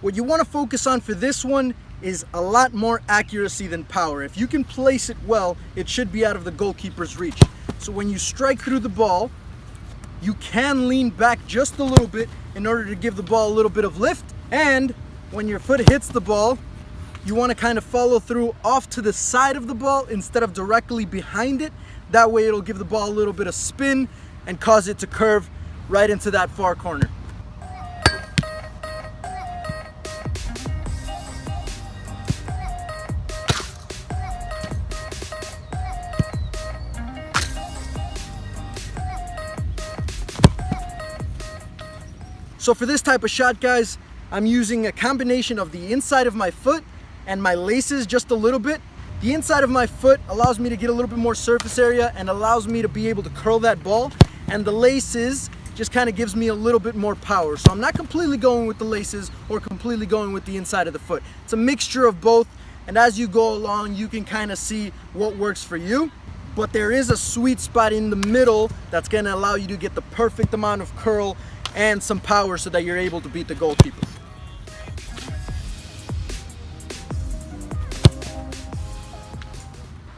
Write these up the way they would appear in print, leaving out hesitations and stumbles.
What you want to focus on for this one is a lot more accuracy than power. If you can place it well, it should be out of the goalkeeper's reach. So when you strike through the ball, you can lean back just a little bit in order to give the ball a little bit of lift. And when your foot hits the ball, you want to kind of follow through off to the side of the ball instead of directly behind it. That way it'll give the ball a little bit of spin and cause it to curve right into that far corner. So for this type of shot, guys, I'm using a combination of the inside of my foot and my laces just a little bit. The inside of my foot allows me to get a little bit more surface area and allows me to be able to curl that ball. And the laces just kind of gives me a little bit more power. So I'm not completely going with the laces or completely going with the inside of the foot. It's a mixture of both. And as you go along, you can kind of see what works for you. But there is a sweet spot in the middle that's going to allow you to get the perfect amount of curl and some power so that you're able to beat the goalkeeper.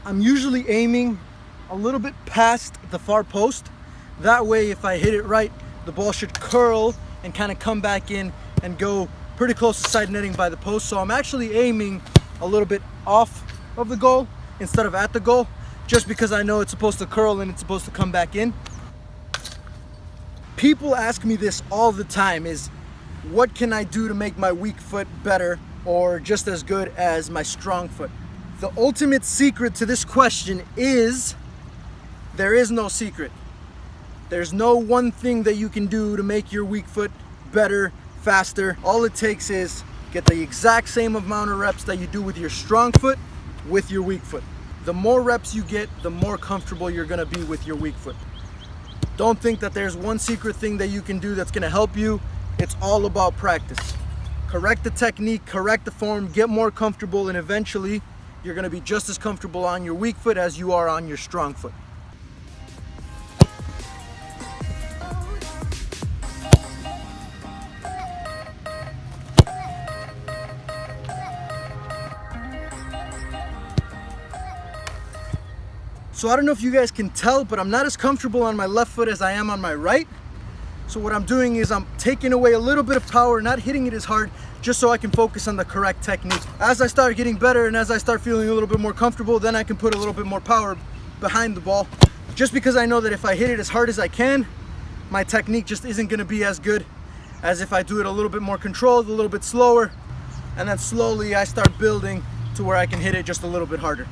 I'm usually aiming a little bit past the far post. That way, if I hit it right, the ball should curl and kind of come back in and go pretty close to side netting by the post. So I'm actually aiming a little bit off of the goal instead of at the goal, just because I know it's supposed to curl and it's supposed to come back in. People ask me this all the time, is what can I do to make my weak foot better or just as good as my strong foot? The ultimate secret to this question is there is no secret. There's no one thing that you can do to make your weak foot better, faster. All it takes is get the exact same amount of reps that you do with your strong foot with your weak foot. The more reps you get, the more comfortable you're gonna be with your weak foot. Don't think that there's one secret thing that you can do that's gonna help you. It's all about practice. Correct the technique, correct the form, get more comfortable, and eventually you're gonna be just as comfortable on your weak foot as you are on your strong foot. So I don't know if you guys can tell, but I'm not as comfortable on my left foot as I am on my right. So what I'm doing is I'm taking away a little bit of power, not hitting it as hard, just so I can focus on the correct technique. As I start getting better and as I start feeling a little bit more comfortable, then I can put a little bit more power behind the ball. Just because I know that if I hit it as hard as I can, my technique just isn't gonna be as good as if I do it a little bit more controlled, a little bit slower, and then slowly I start building to where I can hit it just a little bit harder.